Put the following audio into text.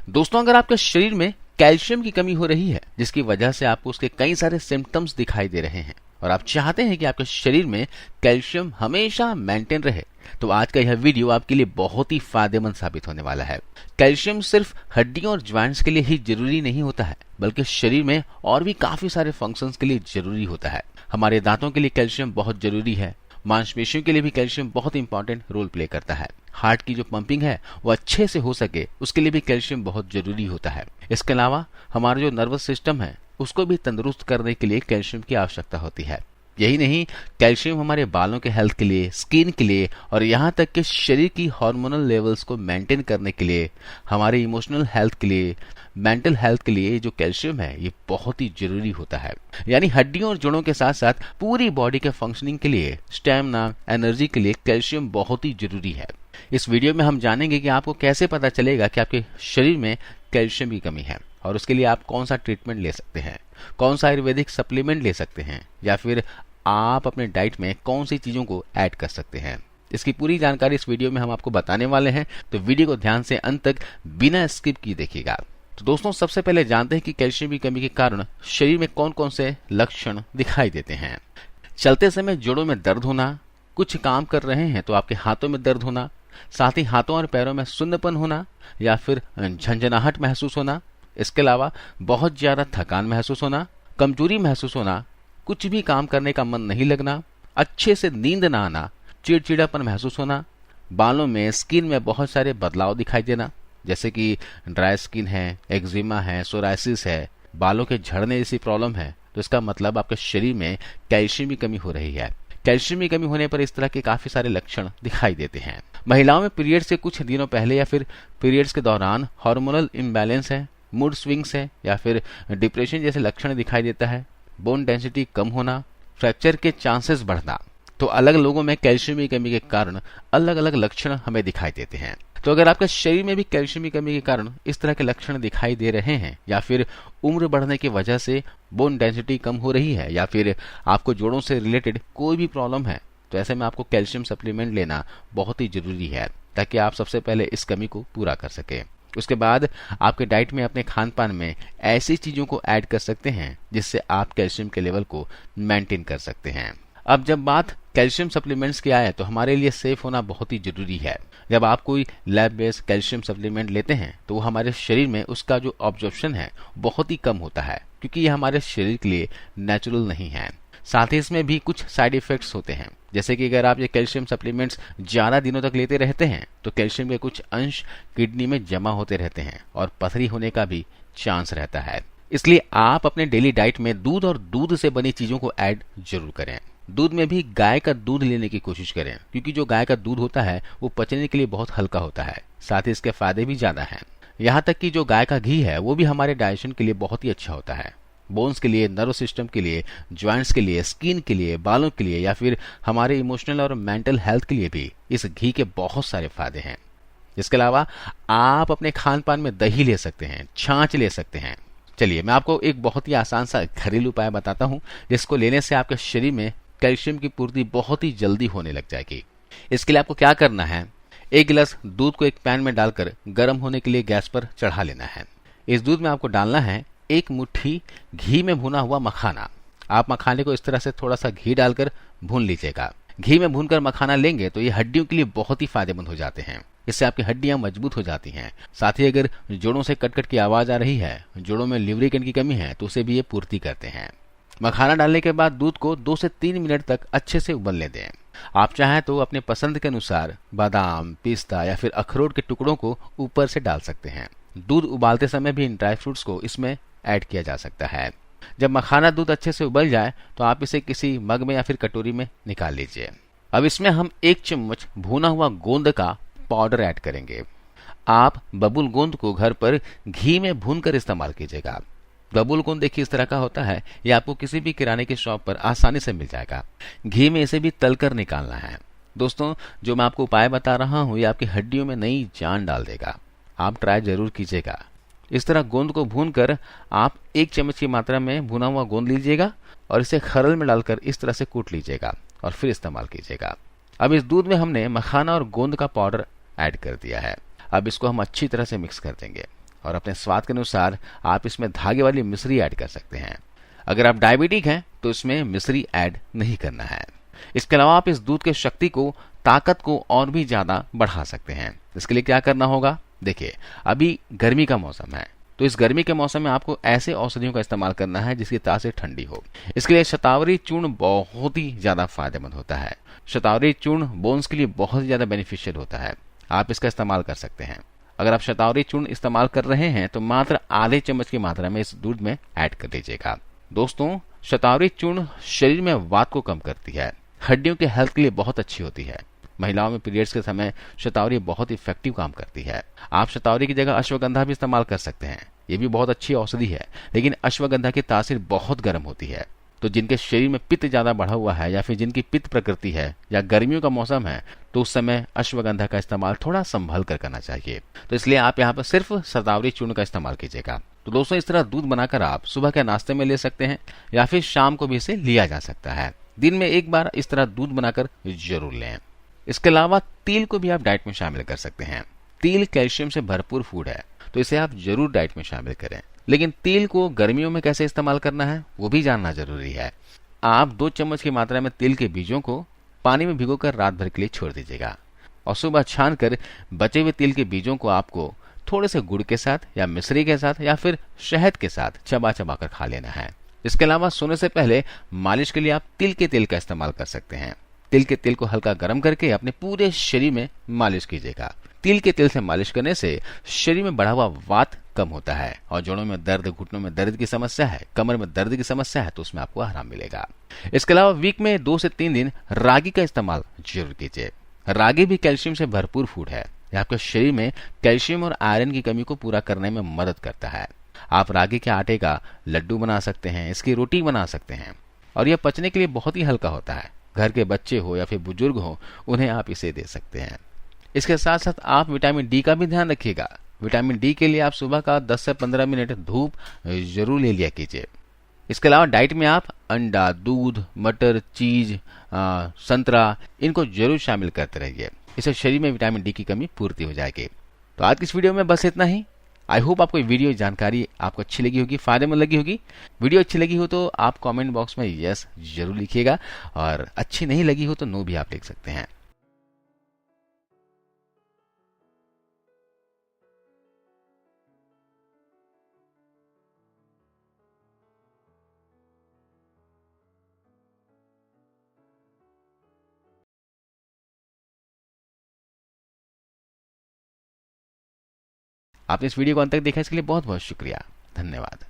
दोस्तों, अगर आपके शरीर में कैल्शियम की कमी हो रही है जिसकी वजह से आपको उसके कई सारे सिम्टम्स दिखाई दे रहे हैं और आप चाहते हैं कि आपके शरीर में कैल्शियम हमेशा मेंटेन रहे, तो आज का यह वीडियो आपके लिए बहुत ही फायदेमंद साबित होने वाला है। कैल्शियम सिर्फ हड्डियों और ज्वाइंट्स के लिए ही जरूरी नहीं होता है, बल्कि शरीर में और भी काफी सारे फंक्शंस के लिए जरूरी होता है। हमारे दांतों के लिए कैल्शियम बहुत जरूरी है, मांसपेशियों के लिए भी कैल्शियम बहुत इंपॉर्टेंट रोल प्ले करता है। हार्ट की जो पंपिंग है वो अच्छे से हो सके उसके लिए भी कैल्शियम बहुत जरूरी होता है। इसके अलावा हमारा जो नर्वस सिस्टम है उसको भी तंदुरुस्त करने के लिए कैल्शियम की आवश्यकता होती है। यही नहीं, कैल्शियम हमारे बालों के हेल्थ के लिए, स्किन के लिए और यहाँ तक कि शरीर की हार्मोनल लेवल्स को मेंटेन करने के लिए, हमारे इमोशनल हेल्थ के लिए, मेंटल हेल्थ के लिए जो कैल्शियम है ये बहुत ही जरूरी होता है। यानी हड्डियों और जोड़ों के साथ साथ पूरी बॉडी के फंक्शनिंग के लिए, स्टैमिना, एनर्जी के लिए कैल्शियम बहुत ही जरूरी है। इस वीडियो में हम जानेंगे कि आपको कैसे पता चलेगा कि आपके शरीर में कैल्शियम की कमी है और उसके लिए आप कौन सा ट्रीटमेंट ले सकते हैं, कौन सा आयुर्वेदिक सप्लीमेंट ले सकते हैं या फिर आप अपने डाइट में कौन सी चीजों को ऐड कर सकते हैं। इसकी पूरी जानकारी इस वीडियो में हम आपको बताने वाले हैं, तो वीडियो को ध्यान से अंत तक बिना स्किप किए देखिएगा। तो दोस्तों, सबसे पहले जानते हैं कि कैल्शियम की कमी के कारण शरीर में कौन कौन से लक्षण दिखाई देते हैं। चलते समय जोड़ों में दर्द होना, कुछ काम कर रहे हैं तो आपके हाथों में दर्द होना, साथ ही हाथों और पैरों में सुन्नपन होना या फिर झंझनाहट महसूस होना। इसके अलावा बहुत ज्यादा थकान महसूस होना, कमजोरी महसूस होना, कुछ भी काम करने का मन नहीं लगना, अच्छे से नींद ना आना, चिड़चिड़ापन महसूस होना, बालों में, स्किन में बहुत सारे बदलाव दिखाई देना, जैसे कि ड्राई स्किन है, एक्जिमा है, सोराइसिस है, बालों के झड़ने जैसी प्रॉब्लम है, तो इसका मतलब आपके शरीर में कैल्शियम की कमी हो रही है। कैल्शियम की कमी होने पर इस तरह के काफी सारे लक्षण दिखाई देते हैं। महिलाओं में पीरियड से कुछ दिनों पहले या फिर पीरियड्स के दौरान हार्मोनल इम्बैलेंस है, मूड स्विंग्स है या फिर डिप्रेशन जैसे लक्षण दिखाई देता है, बोन डेंसिटी कम होना, फ्रैक्चर के चांसेस बढ़ना। तो अलग लोगों में कैल्शियम की कमी के कारण अलग अलग लक्षण हमें दिखाई देते हैं। तो अगर आपके शरीर में भी कैल्शियम की कमी के कारण इस तरह के लक्षण दिखाई दे रहे हैं या फिर उम्र बढ़ने की वजह से बोन डेंसिटी कम हो रही है या फिर आपको जोड़ों से रिलेटेड कोई भी प्रॉब्लम है, तो ऐसे में आपको कैल्शियम सप्लीमेंट लेना बहुत ही जरूरी है ताकि आप सबसे पहले इस कमी को पूरा कर सके। उसके बाद आपके डाइट में, अपने खान पान में ऐसी चीजों को ऐड कर सकते हैं जिससे आप कैल्शियम के लेवल को मेंटेन कर सकते हैं। अब जब बात कैल्शियम सप्लीमेंट्स की आए तो हमारे लिए सेफ होना बहुत ही जरूरी है। जब आप कोई लैब बेस्ड कैल्शियम सप्लीमेंट लेते हैं तो वो हमारे शरीर में उसका जो ऑब्जॉर्प्शन है बहुत ही कम होता है, क्योंकि ये हमारे शरीर के लिए नेचुरल नहीं है। साथ ही इसमें भी कुछ साइड इफेक्ट्स होते हैं, जैसे कि अगर आप ये कैल्शियम सप्लीमेंट्स ज्यादा दिनों तक लेते रहते हैं तो कैल्शियम के कुछ अंश किडनी में जमा होते रहते हैं और पथरी होने का भी चांस रहता है। इसलिए आप अपने डेली डाइट में दूध और दूध से बनी चीजों को ऐड जरूर करें। दूध में भी गाय का दूध लेने की कोशिश करें, क्योंकि जो गाय का दूध होता है वो पचने के लिए बहुत हल्का होता है, साथ ही इसके फायदे भी ज्यादा हैं। यहाँ तक कि जो गाय का घी है वो भी हमारे डाइजेशन के लिए बहुत ही अच्छा होता है। बोन्स के लिए, नर्व सिस्टम के लिए, ज्वाइंट्स के लिए, स्किन के लिए, बालों के लिए या फिर हमारे इमोशनल और मेंटल हेल्थ के लिए भी इस घी के बहुत सारे फायदे हैं। इसके अलावा आप अपने खान पान में दही ले सकते हैं, छाछ ले सकते हैं। चलिए मैं आपको एक बहुत ही आसान सा घरेलू उपाय बताता हूँ जिसको लेने से आपके शरीर में कैल्शियम की पूर्ति बहुत ही जल्दी होने लग जाएगी। इसके लिए आपको क्या करना है, एक गिलास दूध को एक पैन में डालकर गर्म होने के लिए गैस पर चढ़ा लेना है। इस दूध में आपको डालना है एक मुट्ठी घी में भुना हुआ मखाना। आप मखाने को इस तरह से थोड़ा सा घी डालकर भून लीजिएगा। घी में भूनकर मखाना लेंगे तो ये हड्डियों के लिए बहुत ही फायदेमंद हो जाते हैं। इससे आपकी हड्डियां मजबूत हो जाती हैं। साथ ही अगर जोड़ों से कट कट की आवाज आ रही है, जोड़ों में ल्यूब्रिकेंट की कमी है, तो उसे भी ये पूर्ति करते हैं। मखाना डालने के बाद दूध को 2 से 3 मिनट तक अच्छे से उबलने दें। आप चाहें तो अपने पसंद के अनुसार बादाम, पिस्ता या फिर अखरोट के टुकड़ों को ऊपर से डाल सकते हैं। दूध उबालते समय भी इन ड्राई फ्रूट्स को इसमें ऐड किया जा सकता है। जब मखाना दूध अच्छे से उबल जाए तो आप इसे किसी मग में या फिर कटोरी में निकाल लीजिए। अब इसमें हम 1 चम्मच भुना हुआ गोंद का पाउडर ऐड करेंगे। आप बबूल गोंद को घर पर घी में भूनकर इस्तेमाल कीजिएगा। बबूल गोंद देखिए इस तरह का होता है, ये आपको किसी भी किराने की शॉप पर आसानी से मिल जाएगा। घी में इसे भी तलकर निकालना है। दोस्तों, जो मैं आपको उपाय बता रहा हूँ ये आपकी हड्डियों में नई जान डाल देगा। आप ट्राई जरूर कीजिएगा। इस तरह गोंद को भूनकर आप 1 चम्मच की मात्रा में भुना हुआ गोंद लीजिएगा और इसे खरल में डालकर इस तरह से कूट लीजिएगा और फिर इस्तेमाल कीजिएगा। अब इस दूध में हमने मखाना और गोंद का पाउडर ऐड कर दिया है। अब इसको हम अच्छी तरह से मिक्स कर देंगे और अपने स्वाद के अनुसार आप इसमें धागे वाली मिश्री ऐड कर सकते हैं। अगर आप डायबिटिक हैं तो इसमें मिश्री ऐड नहीं करना है। इसके अलावा आप इस दूध के शक्ति को, ताकत को और भी ज्यादा बढ़ा सकते हैं। इसके लिए क्या करना होगा, देखिए अभी गर्मी का मौसम है, तो इस गर्मी के मौसम में आपको ऐसे औषधियों का इस्तेमाल करना है जिसकी तासीर ठंडी हो। इसके लिए शतावरी चूर्ण बहुत ही ज्यादा फायदेमंद होता है। शतावरी चूर्ण बोन्स के लिए बहुत ही ज्यादा बेनिफिशियल होता है, आप इसका इस्तेमाल कर सकते हैं। अगर आप शतावरी चूर्ण इस्तेमाल कर रहे हैं तो मात्र आधे चम्मच की मात्रा में इस दूध में ऐड कर लीजिएगा। दोस्तों, शतावरी चूर्ण शरीर में वात को कम करती है, हड्डियों के हेल्थ के लिए बहुत अच्छी होती है। महिलाओं में पीरियड्स के समय शतावरी बहुत इफेक्टिव काम करती है। आप शतावरी की जगह अश्वगंधा भी इस्तेमाल कर सकते हैं, ये भी बहुत अच्छी औषधि है, लेकिन अश्वगंधा की तासीर बहुत गर्म होती है। तो जिनके शरीर में पित्त ज्यादा बढ़ा हुआ है या फिर जिनकी पित्त प्रकृति है या गर्मियों का मौसम है, तो उस समय अश्वगंधा का इस्तेमाल थोड़ा संभल कर करना चाहिए। तो इसलिए आप यहाँ पर सिर्फ शतावरी चूर्ण का इस्तेमाल कीजिएगा। तो दोस्तों, इस तरह दूध बनाकर आप सुबह के नाश्ते में ले सकते हैं या फिर शाम को भी इसे लिया जा सकता है। दिन में एक बार इस तरह दूध बनाकर जरूर लें। इसके अलावा तिल को भी आप डाइट में शामिल कर सकते हैं। तिल कैल्शियम से भरपूर फूड है, तो इसे आप जरूर डाइट में शामिल करें। लेकिन तिल को गर्मियों में कैसे इस्तेमाल करना है वो भी जानना जरूरी है। आप 2 चम्मच की मात्रा में तिल के बीजों को पानी में भिगोकर रात भर के लिए छोड़ दीजिएगा और सुबह छानकर बचे हुए तिल के बीजों को आपको थोड़े से गुड़ के साथ या मिश्री के साथ या फिर शहद के साथ चबा चबा कर खा लेना है। इसके अलावा सोने से पहले मालिश के लिए आप तिल के तेल का इस्तेमाल कर सकते हैं। तिल के तेल को हल्का गर्म करके अपने पूरे शरीर में मालिश कीजिएगा। तिल के तेल से मालिश करने से शरीर में बढ़ा हुआ वात कम होता है और जोड़ों में दर्द, घुटनों में दर्द की समस्या है, कमर में दर्द की समस्या है, तो उसमें आपको आराम मिलेगा। इसके अलावा वीक में 2 से 3 दिन रागी का इस्तेमाल जरूर कीजिए। रागी भी कैल्शियम से भरपूर फूड है, यह आपके शरीर में कैल्शियम और आयरन की कमी को पूरा करने में मदद करता है। आप रागी के आटे का लड्डू बना सकते हैं, इसकी रोटी बना सकते हैं और यह पचने के लिए बहुत ही हल्का होता है। घर के बच्चे हो या फिर बुजुर्ग हो, उन्हें आप इसे दे सकते हैं। इसके साथ साथ आप विटामिन डी का भी ध्यान रखिएगा। विटामिन डी के लिए आप सुबह का 10 से 15 मिनट धूप जरूर ले लिया कीजिए। इसके अलावा डाइट में आप अंडा, दूध, मटर, चीज, संतरा, इनको जरूर शामिल करते रहिए। इससे शरीर में विटामिन डी की कमी पूर्ति हो जाएगी। तो आज की इस वीडियो में बस इतना ही। आई होप आपको वीडियो जानकारी आपको अच्छी लगी होगी, फायदेमंद लगी होगी। वीडियो अच्छी लगी हो तो आप कमेंट बॉक्स में यस जरूर लिखिएगा और अच्छी नहीं लगी हो तो नो भी आप लिख सकते हैं। आपने इस वीडियो को अंत तक देखा, इसके लिए बहुत बहुत शुक्रिया। धन्यवाद।